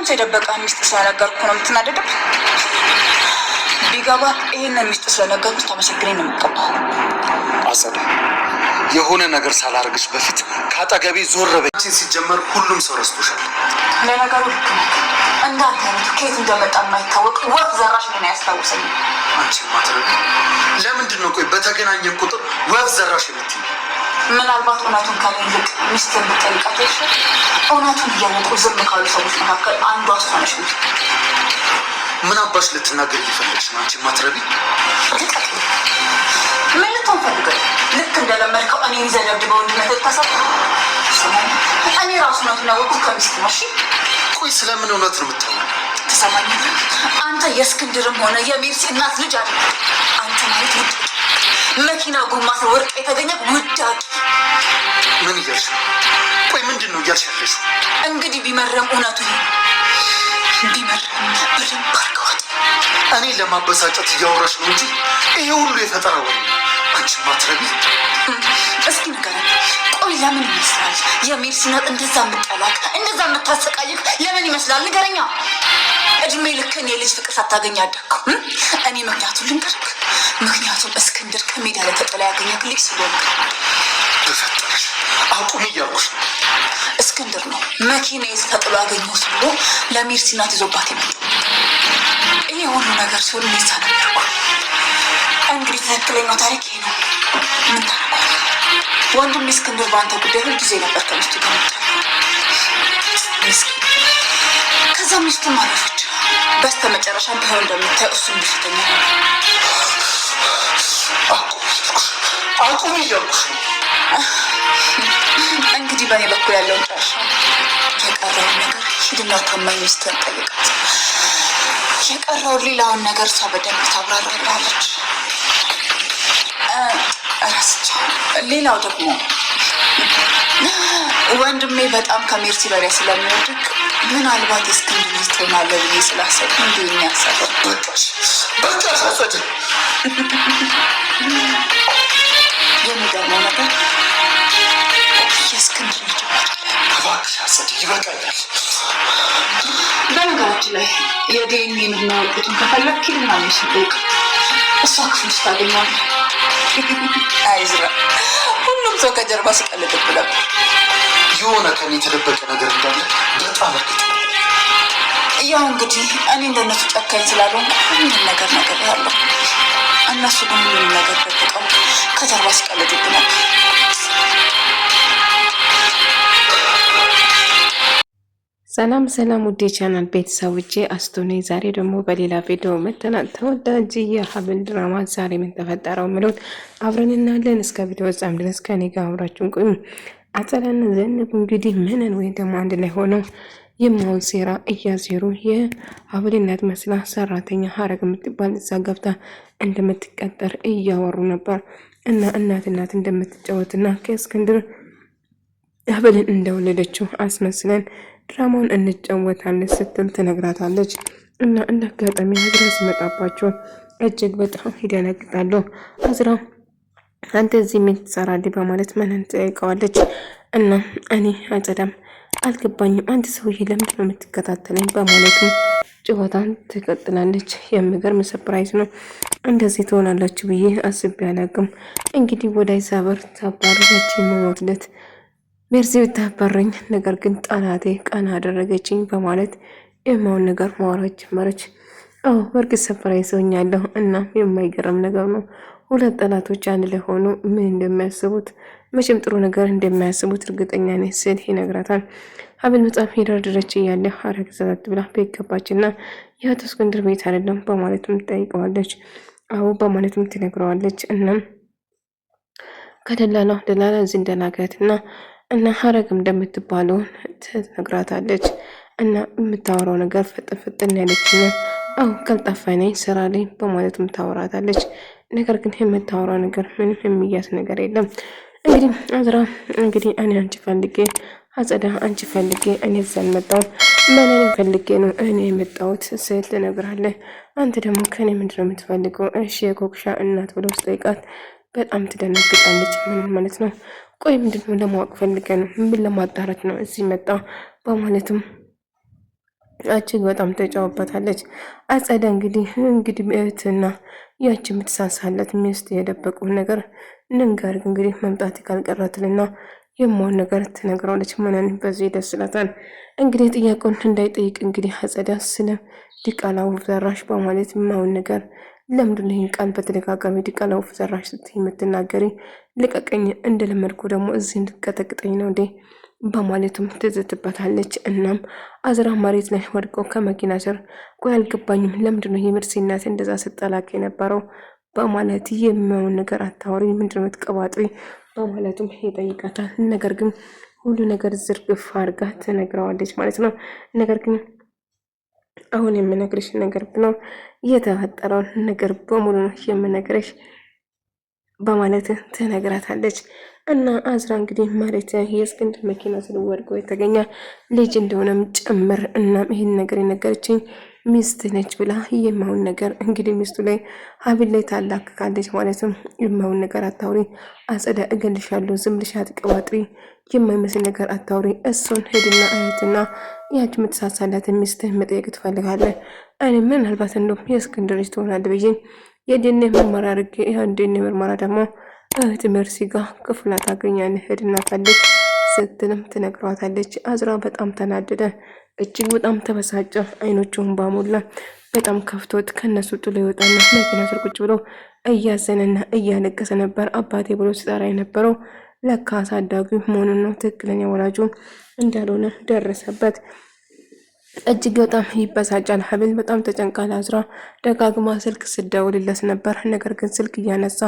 አንተ የደበቀ ሚስጥር ስለነገርኩ ነው የምትናደደው? ቢገባ ይሄንን ሚስጥር ስለነገርኩ ታመሰግነኝ ነው የምትገባው። አጸደ የሆነ ነገር ሳላርግሽ በፊት ካጠገቤ ዞር በይ። ሲጀመር ሁሉም ሰው ረስቶሻል። ለነገሩ ልክ ነው። እንዳንተ አይነቱ ከየት እንደመጣ የማይታወቅ ወፍ ዘራሽ ምን ያስታውሰኝ። አንቺ ማትረግ ለምንድን ነው ቆይ በተገናኘን ቁጥር ወፍ ዘራሽ የምትይኝ? ምናልባት እውነቱን ከኔ ይልቅ ሚስትን ብትጠይቃት ይሻል። እውነቱን እያወቁ ዝም ካሉ ሰዎች መካከል አንዷ እሷ ነሽ። ምን አባሽ ልትናገር እየፈለግሽ ነው? አንቺ ማትረቢ ምን ልትሆን ፈልገህ? ልክ እንደለመድከው እኔ ይዘነብበው እንድመት ተሰጥ እኔ ራሱ እውነቱን ያወቁት ከሚስት ነው። እሺ ቆይ ስለምን እውነት ነው የምታወራው? ትሰማኛለህ? አንተ የእስክንድርም ሆነ የሜርሲ እናት ልጅ አይደል? አንተ ማለት ውድ መኪና ጎማ ስር ወርቅ የተገኘ ውዳቂ። ምን እያልሽ? ቆይ ምንድን ነው እያልሽ ያለሽው? እንግዲህ ቢመረም እውነቱ ቢመረም በደንብ አድርገዋል። እኔ ለማበሳጨት እያወራሽ ነው እንጂ ይሄ ሁሉ የፈጠራ ወሬ ነው። አንቺ ማትረቢ እስኪ ንገረኝ፣ ቆይ ለምን ይመስላል የሜርሲ እናት እንደዛ የምጠላቅ እንደዛ የምታሰቃይክ ለምን ይመስላል? ንገረኛ። እድሜ ልክን የልጅ ፍቅር ሳታገኝ አደግኩ። እኔ ምክንያቱም ልንገርክ፣ ምክንያቱም እስክንድር ከሜዳ ላይ ተጥላ ያገኘክ ልጅ ስለሆነ። በፈጠረሽ አቁም እያልኩሽ ነው። እስክንድር ነው መኪና ይዝ ተጥሎ ያገኘሁት ብሎ ለሜርሲ እናት ይዞባት ይመጣ። ይሄ ሁሉ ነገር ሲሆን እኔ እዛ ነበርኩ። እንግዲህ ትክክለኛው ታሪክ ይሄ ነው። ምን ታደርገዋለህ? ወንድሜ እስክንድር በአንተ ጉዳይ ሁል ጊዜ ነበር ከሚስቱ ጋር ምስኪን። ከዛ ሚስቱም አረፈች። በስተመጨረሻ ቢሆን እንደምታየው እሱም በሽተኛ ነው። አቁም እያልኩሽ ነው። እንግዲህ በእኔ በኩል ያለውን ጨርሻ የቀረውን ነገር ሂድና ታማኝ ሚስትህን ጠይቃት። የቀረውን ሌላውን ነገር እሷ በደንብ ታብራራለች። ሌላው ደግሞ ወንድሜ በጣም ከሜርሲ በላይ ስለሚወድቅ ምናልባት የእስክንድር ልጅ ትሆናለህ ብዬ ስላሰብኩ እንዲሁ የሚያሰበው በቃ ሳጸድ የሚገርመው ነገር የእስክንድር ልጅ እባክሽ ሳጸድ ይበቃኛል። በነገራችን ላይ የዲኤንኤ ምርመራ ውጤቱን ከፈለክ ሂድና ሚስት ጠይቅ። እሷ ክፍል ውስጥ ታገኘዋለህ። አይዝራ ሁሉም ሰው ከጀርባ ሲቀልድብ ነበር። የሆነ ከኔ የተደበቀ ነገር እንዳለ በጣም እርግጥ። ያው እንግዲህ እኔ እንደነሱ ጨካኝ ስላልሆንኩ ሁሉም ነገር ያለው እነሱ ግን ሁሉም ነገር ደብቀው ከጀርባ ሲቀልድብ ነበር። ሰላም ሰላም ውዴ ቻናል ቤተሰቦቼ አስቶኔ ዛሬ ደግሞ በሌላ ቪዲዮ መተናል። ተወዳጅ የሀብል ድራማ ዛሬ ምን ተፈጠረው ምሎት አብረን እናያለን። እስከ ቪዲዮ ወጣም ድረስ ከኔ ጋር አብራችሁን ቆዩ። አጸዳና ዘንብ እንግዲህ ምንን ወይ ደግሞ አንድ ላይ ሆነው የማውን ሴራ እያዜሩ የሀብል እናት መስላ ሰራተኛ ሀረግ የምትባል እዛ ገብታ እንደምትቀጠር እያወሩ ነበር። እና እናት እንደምትጫወትና ከእስክንድር ሀብልን እንደወለደችው አስመስለን ድራማውን እንጫወታለን ስትል ትነግራታለች። እና እንደ አጋጣሚ አዝራ ሲመጣባቸው እጅግ በጣም ይደነግጣሉ። አዝራ አንተ እዚህ ምን ትሰራለህ በማለት ምንን ትጠይቀዋለች። እና እኔ አጸዳም አልገባኝም፣ አንድ ሰውዬ ለምንድን ነው የምትከታተለኝ በማለትም ጭዋታን ትቀጥላለች። የሚገርም ሰርፕራይዝ ነው፣ እንደዚህ ትሆናላችሁ ብዬ አስቤ አላውቅም። እንግዲህ ወዳይ ሳበር ታባረረች የመሞትለት ሜርሲ ብታባረኝ፣ ነገር ግን ጠላቴ ቀና አደረገችኝ በማለት የማውን ነገር ማውራት ጀመረች። በእርግጥ ሰርፕራይዝ ሆኛለሁ እና የማይገርም ነገር ነው። ሁለት ጠላቶች አንድ ላይ ሆኖ ምን እንደሚያስቡት መቼም ጥሩ ነገር እንደሚያስቡት እርግጠኛ ነኝ ስል ይነግራታል። ሀብል በጣም የደረደረች እያለ ሀረግ ዘላት ብላ ቤት ገባችና የአቶ እስክንድር ቤት አይደለም በማለትም ትጠይቀዋለች። አዎ በማለትም ትነግረዋለች። እናም ከደላላ እዚህ እንደላከትና እና ሀረግ እንደምትባለው ትነግራታለች። እና የምታወራው ነገር ፍጥን ያለችና ቀልጣፋ ነኝ ስራ ላይ በማለትም ታወራታለች። ነገር ግን የምታወራው ነገር ምንም የሚያስ ነገር የለም። እንግዲህ አዝራ እንግዲህ እኔ አንቺ ፈልጌ አጸዳ አንቺ ፈልጌ እኔ ዘን መጣው በእኔ ፈልጌ ነው እኔ የመጣሁት ስል ትነግራለች። አንተ ደግሞ ከኔ ምንድነው የምትፈልገው? እሺ የኮክሻ እናት ብሎ ጠይቃት። በጣም ትደነግጣለች። ምን ማለት ነው? ቆይ ምንድነው ለማወቅ ፈልገ ነው? ምን ለማጣራት ነው እዚህ መጣ በማለትም እጅግ በጣም ተጫውባታለች። አጸደ እንግዲህ እህትና ያቺ የምትሳሳለት ሚስት የደበቁን ነገር ንንገር እንግዲህ መምጣት ካልቀረትልና የማውን ነገር ትነግረዋለች። ምንን በዚህ ደስ ይላታል። እንግዲህ ጥያቄውን እንዳይጠይቅ እንግዲህ አጸደ ስለ ዲቃላው ዘራሽ በማለት የማውን ነገር ለምንድነው ይህን ቃል በተደጋጋሚ ዲቃላው ዘራሽ ስትይ የምትናገሪ? ልቀቀኝ፣ እንደለመድኩ ደግሞ እዚህ እንድትቀጠቅጠኝ ነው እንዴ በማለቱም ትዝትበታለች። እናም አዝራ መሬት ላይ ወድቀው ከመኪና ስር ቆይ አልገባኝም፣ ለምንድነው የምርሲ እናት እንደዛ ስጠላቅ የነበረው በማለት የሚያውን ነገር አታወሪ፣ ምንድነው የምትቀባጥሪ በማለቱም ይጠይቃታል። ነገር ግን ሁሉ ነገር ዝርግፍ አድርጋ ትነግረዋለች ማለት ነው። ነገር ግን አሁን የምነግርሽ ነገር ብለው የተፈጠረውን ነገር በሙሉ ነው የምነግርሽ በማለት ትነግራታለች። እና አዝራ እንግዲህ መሬት የእስክንድር መኪና ስር ወድቆ የተገኘ ልጅ እንደሆነም ጭምር እናም ይህን ነገር የነገረችኝ ሚስት ነች ብላ የማውን ነገር እንግዲህ ሚስቱ ላይ ሀቢል ላይ ታላክካለች። ማለትም የማውን ነገር አታውሪ፣ አጸደ እገልሻለሁ፣ ዝም ብለሽ አትቀባጥሪ፣ የማይመስል ነገር አታውሪ፣ እሱን ሄድና አያትና ያች የምትሳሳላትን ሚስትህ መጠየቅ ትፈልጋለህ። እኔ ምናልባት እንደውም የእስክንድር ልጅ ትሆናለህ ብዬ የዲኤንኤ ምርመራ አድርጌ ዲኤንኤ ምርመራ ደግሞ እህት መርሲ ጋር ክፍላ ታገኛለህ፣ ሄድና ፈልግ ስትልም ትነግረዋታለች። አዝራ በጣም ተናደደ፣ እጅግ በጣም ተበሳጨ። አይኖቹን ባሞላ በጣም ከፍቶት ከነሱ ጥሎ ይወጣና መኪና ስር ቁጭ ብሎ እያዘነና እያለቀሰ ነበር። አባቴ ብሎ ሲጠራ የነበረው ለካ አሳዳጊ መሆኑን ነው፣ ትክክለኛ ወላጁ እንዳልሆነ ደረሰበት። እጅግ በጣም ይበሳጫል። ሀብል በጣም ተጨንቃል። አዝራ ደጋግማ ስልክ ስደውልለት ነበር፣ ነገር ግን ስልክ እያነሳ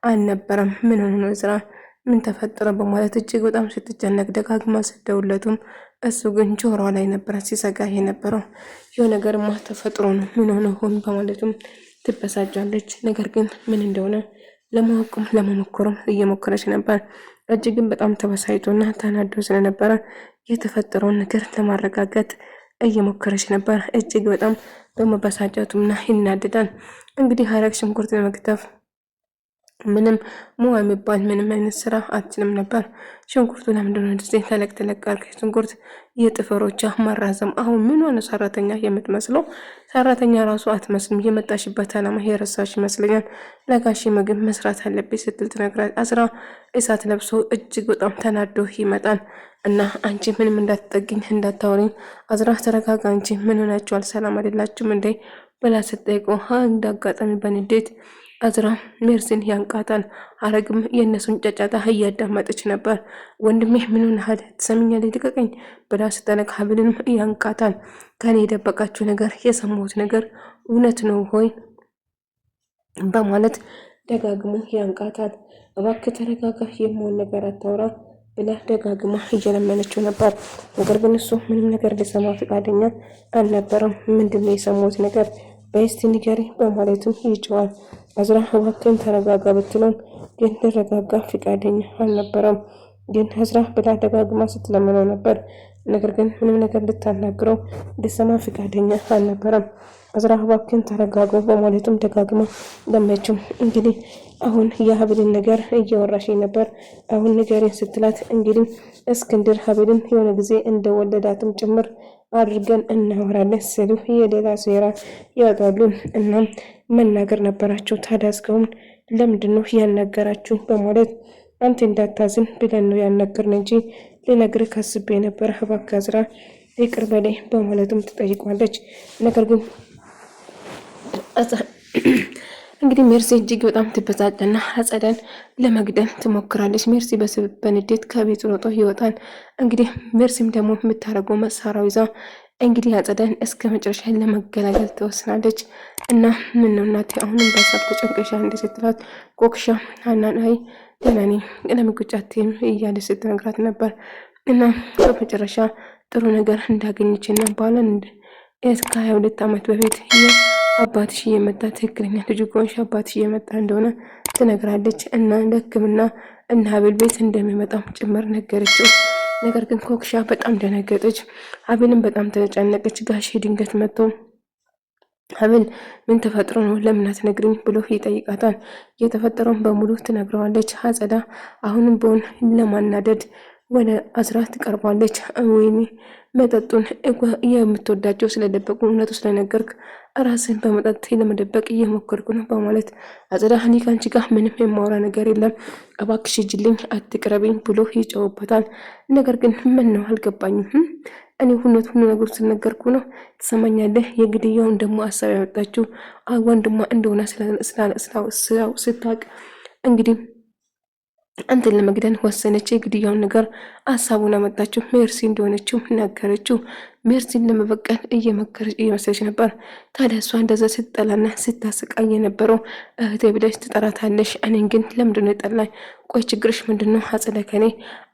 አልነበረም። ምን ሆኖ ነው እዝራ ምን ተፈጠረ በማለት እጅግ በጣም ስትጨነቅ ደጋግማ ስደውለቱም እሱ ግን ጆሮዋ ላይ ነበረ ሲሰጋ የነበረው። ይህ ነገርማ ተፈጥሮ ነው ምን ሆነ ሆን በማለቱም ትበሳጫለች። ነገር ግን ምን እንደሆነ ለማወቅም ለመሞከርም እየሞከረች ነበር። እጅግን በጣም ተበሳይቶና ተናዶ ስለነበረ የተፈጠረውን ነገር ለማረጋጋት እየሞከረች ነበር። እጅግ በጣም በመበሳጨቱና ይናደዳል። እንግዲህ ሀረግ ሽንኩርት ለመክተፍ ምንም ሙያ የሚባል ምንም አይነት ስራ አትችልም ነበር። ሽንኩርቱ ለምንድነው እንደዚህ ተለቅ ተለቅ አድርገሽ ሽንኩርት የጥፍሮቿ ማራዘም? አሁን ምን ሆነ ሰራተኛ የምትመስለው? ሰራተኛ ራሱ አትመስልም። የመጣሽበት አላማ የረሳሽ ይመስለኛል። ለጋሽ ምግብ መስራት አለብኝ ስትል ትነግራለች። አዝራ እሳት ለብሶ እጅግ በጣም ተናዶ ይመጣል። እና አንቺ ምንም እንዳትጠግኝ እንዳታወሪኝ፣ አዝራ ተረጋጋ፣ አንቺ ምን ሆናችኋል? ሰላም አይደላችሁም እንዴ ብላ ስትጠይቀው እንዳጋጣሚ በንዴት አዝራ ሜርሲን ያንቃታል። ሀረግም የእነሱን ጫጫታ እያዳመጠች ነበር። ወንድሜ ምን ሆነሃል? ትሰሚኛለሽ? ልቀቀኝ ብላ ስትነቅ ሀብልንም ያንቃታል። ከኔ የደበቃችሁ ነገር የሰማሁት ነገር እውነት ነው ሆይ በማለት ደጋግሞ ያንቃታል። እባክህ ተረጋጋ፣ የመሆን ነገር አታውራ ብላ ደጋግማ እየለመነችው ነበር። ነገር ግን እሱ ምንም ነገር ሊሰማ ፈቃደኛ አልነበረም። ምንድነው የሰማሁት ነገር በስቲ ንገሪ በማለቱም ይጮዋል። አዝራ እባክህን ተረጋጋ ብትለውም ግን ሊረጋጋ ፈቃደኛ አልነበረም። ግን አዝራ ብላ ደጋግማ ስትለምነው ነበር። ነገር ግን ምንም ነገር ልታናግረው ሊሰማ ፈቃደኛ አልነበረም። አዝራ እባክህን ተረጋጋ በማለቱም ደጋግማ ለመችው። እንግዲህ አሁን የሀብልን ነገር እያወራሽ ነበር፣ አሁን ንገሪን ስትላት እንግዲህ እስክንድር ሀብልን የሆነ ጊዜ እንደወለዳትም ጭምር አድርገን እናወራለን ሲሉ የሌላ ሴራ ያወጣሉ። እናም መናገር ነበራቸው። ታዲያ እስካሁን ለምንድን ነው ያናገራችሁ በማለት አንተ እንዳታዝን ብለን ነው ያናገርን እንጂ ልነግርህ ካስቤ ነበር፣ እባክህ አዝራ ይቅር በለኝ በማለትም ትጠይቋለች። ነገር ግን እንግዲህ ሜርሲ እጅግ በጣም ትበሳጭና አጸዳን ለመግደል ትሞክራለች። ሜርሲ በንዴት ከቤት ሮጦ ይወጣል። እንግዲህ ሜርሲም ደግሞ የምታደርገው መሳሪያው ይዛ እንግዲህ አጸዳን እስከ መጨረሻ ለመገላገል ትወስናለች። እና ምን ነው እናቴ አሁንም በሳብ ተጨንቀሻ እንደ ስትላት ኮክሻ አናናይ ደናኒ ለምጉጫቴም እያለች ስትነግራት ነበር። እና በመጨረሻ ጥሩ ነገር እንዳገኘችና ባለን እስከ 22 ዓመት በፊት አባትሽ እየመጣ ትክክለኛ ልጁ ከሆንሽ አባትሽ እየመጣ እንደሆነ ትነግራለች። እና ለሕክምና እና ሀብል ቤት እንደሚመጣም ጭምር ነገረችው። ነገር ግን ኮክሻ በጣም ደነገጠች። ሀብልም በጣም ተጨነቀች። ጋሼ ድንገት መጥቶ ሀብል ምን ተፈጥሮ ነው ለምን አትነግሪኝ ብሎ ይጠይቃታል። የተፈጠረውን በሙሉ ትነግረዋለች። አጸዳ አሁንም ቢሆን ለማናደድ ወደ አዝራት ትቀርባለች። ወይኔ መጠጡን የምትወዳቸው ስለደበቁ እውነቱ ስለነገርክ ራስን በመጠጥ ለመደበቅ እየሞከርኩ ነው በማለት አጸዳ እኔ ከአንቺ ጋር ምንም የማወራ ነገር የለም እባክሽ ሂጂልኝ አትቅረቢኝ ብሎ ይጨውበታል። ነገር ግን ምን ነው አልገባኝም። እኔ ሁሉ ነገር ስለነገርኩ ነው ትሰማኛለህ? የግድያውን ደግሞ ሀሳብ ያመጣችው ወንድሟ እንደሆነ ስታውቅ እንግዲህ አንተን ለመግደል ወሰነች። የግድያውን ነገር ሀሳቡን አመጣችው። ሜርሲ እንደሆነችው ነገረችው። ሜርሲን ለመበቀል እየመሰለች ነበር። ታዲያ እሷ እንደዛ ስትጠላና ስታስቃይ የነበረው እህቴ ብለሽ ትጠራታለሽ፣ እኔን ግን ለምንድነው የጠላኝ? ቆይ ችግርሽ ምንድነው? አጸደ ከኔ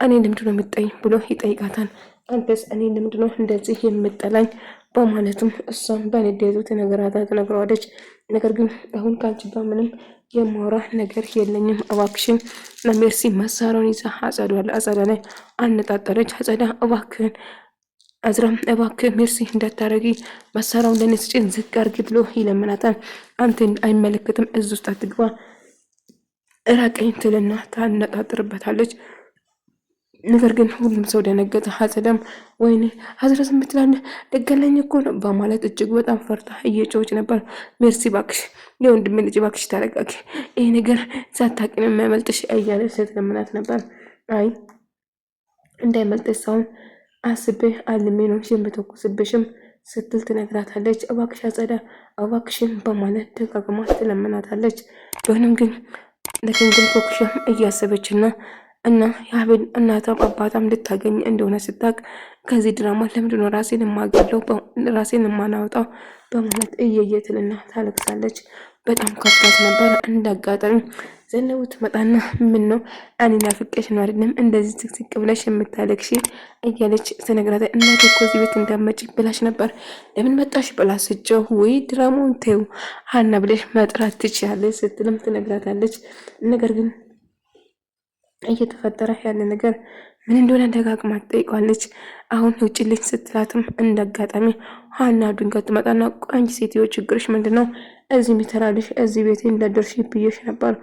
እኔ ለምንድነው የምጠኝ ብሎ ይጠይቃታል። አንተስ እኔ ለምንድነው እንደዚህ የምጠላኝ? በማለትም እሷም በንዴቱ ትነግረዋለች። ነገር ግን አሁን ከአንቺ ጋር ምንም የማወራ ነገር የለኝም እባክሽን ለሜርሲ መሳሪያውን ይዛ አጸዳ ላይ አነጣጠረች። አጸዳ እባክህን አዝራም እባክህ ሜርሲ እንዳታረጊ መሳሪያውን ለኔ ስጪን ዝቅ አርጊ ብሎ ይለምናታል። አንተን አይመለከትም እዚህ ውስጥ አትግባ እራቀኝ ትልና ታነጣጥርበታለች። ነገር ግን ሁሉም ሰው ደነገጠ። አጸዳም ወይኔ አዝራ ዝም ትላለህ ደገለኝ እኮ ነው በማለት እጅግ በጣም ፈርታ እየጮኸች ነበር። ሜርሲ ባክሽ የወንድሜ ልጅ ባክሽ ታረጋጊ፣ ይሄ ነገር ሳታውቂ ነው የሚያመልጥሽ እያለች ስትለምናት ነበር። አይ እንዳይመልጥሽ ሳይሆን አስቤ አልሜ ነው የምተኩስብሽም ስትል ትነግራታለች። እባክሽ አጸዳ እባክሽን በማለት ደጋግማ ትለምናታለች። ቢሆንም ግን ለክንግል ኮክሻም እያሰበችና እና የአቤል እናቷም አባቷም ልታገኝ እንደሆነ ስታቅ ከዚህ ድራማ ለምንድነው ራሴን የማገለው ራሴን የማናወጣው በማለት እየየትልና ታለቅሳለች። በጣም ከፍቷት ነበር። እንዳጋጣሚ ዘነቡ ትመጣና ምን ነው እኔን አፍቄሽ ነው አይደለም እንደዚህ ትክትክ ብለሽ የምታለቅሺ እያለች ተነግራታ እናቴ እኮ እዚህ ቤት እንዳመጪ ብላሽ ነበር ለምን መጣሽ ብላ ስጨው ወይ ድራማውን ተይው ሀና ብለሽ መጥራት ትችያለሽ ስትልም ትነግራታለች። ነገር ግን እየተፈጠረ ያለ ነገር ምን እንደሆነ ደጋግማ ትጠይቃለች። አሁን ውጭልኝ ስትላትም እንዳጋጣሚ ሀና ድንገት ትመጣና አንቺ ሴትዮ ችግርሽ ምንድነው? እዚህ ሚተራልሽ እዚህ ቤት እንዳደርሽ ብዬሽ ነበር።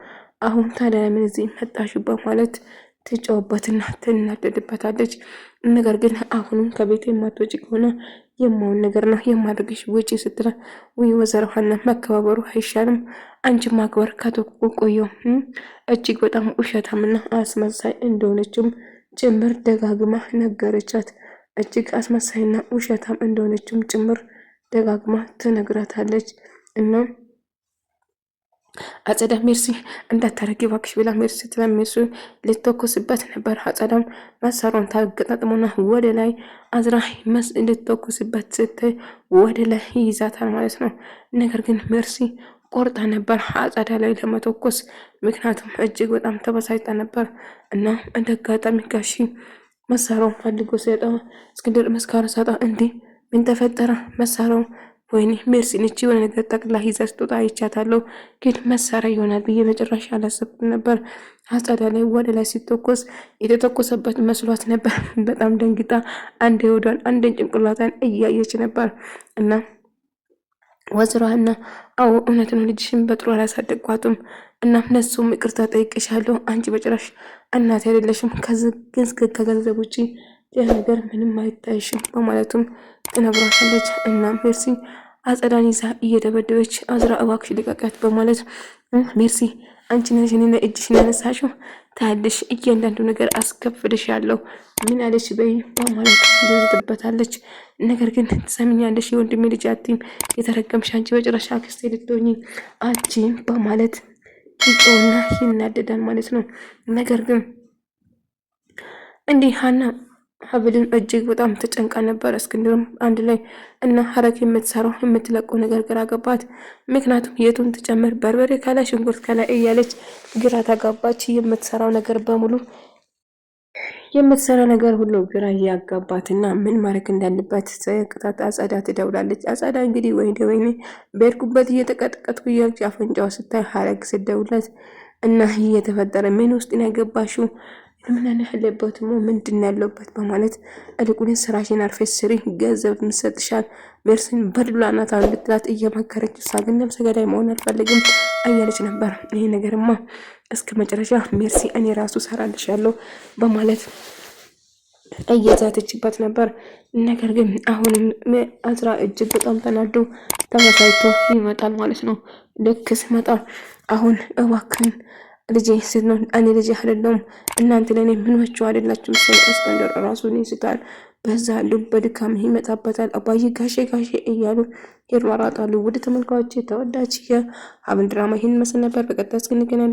አሁን ታዲያ ምን እዚህ መጣሽ? በማለት ትጫወበትና ትናደድበታለች። ነገር ግን አሁንም ከቤት የማትወጪ ከሆነ የማውን ነገር ነው የማድረግሽ ውጪ ስትላ ወይ ወይዘሮ ሀና መከባበሩ አይሻልም? አንቺ ማክበር ከተቆ ቆየው እጅግ በጣም ውሸታምና አስመሳይ እንደሆነችም ጭምር ደጋግማ ነገረቻት። እጅግ አስመሳይና ውሸታም እንደሆነችም ጭምር ደጋግማ ትነግራታለች። እና አጸዳ ሜርሲ እንዳታረጊ እባክሽ ብላ ሜርሲ ሜርሲ ልትተኩስበት ነበር። አጸዳም መሳሪያውን ታገጣጥሞና ወደ ላይ አዝራ ልትተኩስበት ስትይ ወደ ላይ ይይዛታል ማለት ነው። ነገር ግን ሜርሲ ቆርጣ ነበር አጸዳ ላይ ለመተኮስ ምክንያቱም እጅግ በጣም ተበሳጭታ ነበር። እና እንደ አጋጣሚ ጋሺ መሳሪያውን ፈልጎ ሲያጣ እስክንድር መስካራ ሳጣ እንዴ ምን ተፈጠረ? መሳሪያው ወይኔ ሜርሲ ነች የሆነ ነገር ጠቅላ ይዛ ስትወጣ አይቻታለሁ፣ ግን መሳሪያ ይሆናል ብዬ በጭራሽ አላሰብኩም ነበር። አጸዳ ላይ ወደ ላይ ሲተኮስ የተተኮሰበት መስሏት ነበር። በጣም ደንግጣ አንዴ ወዷን አንዴ ጭንቅላቷን እያየች ነበር። እና ወዝራና አዎ እውነት ነው ልጅሽን በጥሩ አላሳደግኳትም እና እነሱም ይቅርታ ጠይቅሻለሁ። አንቺ በጭራሽ እናት አይደለሽም። ከገንዘብ ውጪ ነገር ምንም አይታይሽም በማለቱም ትነግራታለች። እና ሜርሲ አጸዳን ይዛ እየደበደበች አዝራ እባክሽ ልቀቂያት በማለት ሜርሲ አንቺ ነሽ እኔና እጅሽን ያነሳሽው ታያለሽ፣ እያንዳንዱ ነገር አስከፍልሻለሁ ምን አለሽ በይ በማለት ትዝትበታለች። ነገር ግን ትሰሚኛለሽ የወንድሜ ልጅ አትይም፣ የተረገምሽ አንቺ በጭራሽ አክስቴ ልትሆኚ አትችይም በማለት ይጮህና ይናደዳል ማለት ነው። ነገር ግን እንዲህ ሀና ሀብልን እጅግ በጣም ተጨንቃ ነበር። እስክንድርም አንድ ላይ እና ሀረግ የምትሰራው የምትለቀው ነገር ግራ ገባት። ምክንያቱም የቱን ትጨምር በርበሬ ከላይ ሽንኩርት ከላይ እያለች ግራ ተጋባች። የምትሰራው ነገር በሙሉ የምትሰራው ነገር ሁሉ ግራ ያጋባትና ምን ማድረግ እንዳለባት ቅጣት አጸዳ ትደውላለች። አጸዳ እንግዲህ ወይኔ በሄድኩበት እየተቀጠቀጥኩ እያልች አፈንጫው ስታይ ሀረግ ስደውላት እና እየተፈጠረ ምን ውስጥ ነው ያገባሽው ምን ያለበት ምንድን ያለበት በማለት እልቁን ስራሽን አርፈሽ ስሪ ገንዘብ ምሰጥሻል ሜርሲን በድላናት አንድትላት እየመከረች እሷ ግን ነፍሰ ገዳይ መሆን አልፈልግም እያለች ነበር። ይሄ ነገርማ እስከ መጨረሻ ሜርሲ እኔ ራሱ ሰራልሻለሁ በማለት እየዛተችበት ነበር። ነገር ግን አሁንም አዝራ እጅግ በጣም ተናዶ ተበሳጭቶ ይመጣል ማለት ነው። ልክ ሲመጣ አሁን እባክህን ልጄ ስትኖር እኔ ልጄ አይደለሁም እናንተ ለእኔ ምኖቹ አይደላችሁም ሲል እስክንድር ራሱን ይስታል። በዛ ልብ በድካም ይመጣበታል። አባዬ ጋሼ እያሉ ይሯሯጣሉ። ውድ ተመልካቾች ተወዳጅ የሐረግ ድራማ ይህን መስል ነበር። በቀጣይ እስክንገናኝ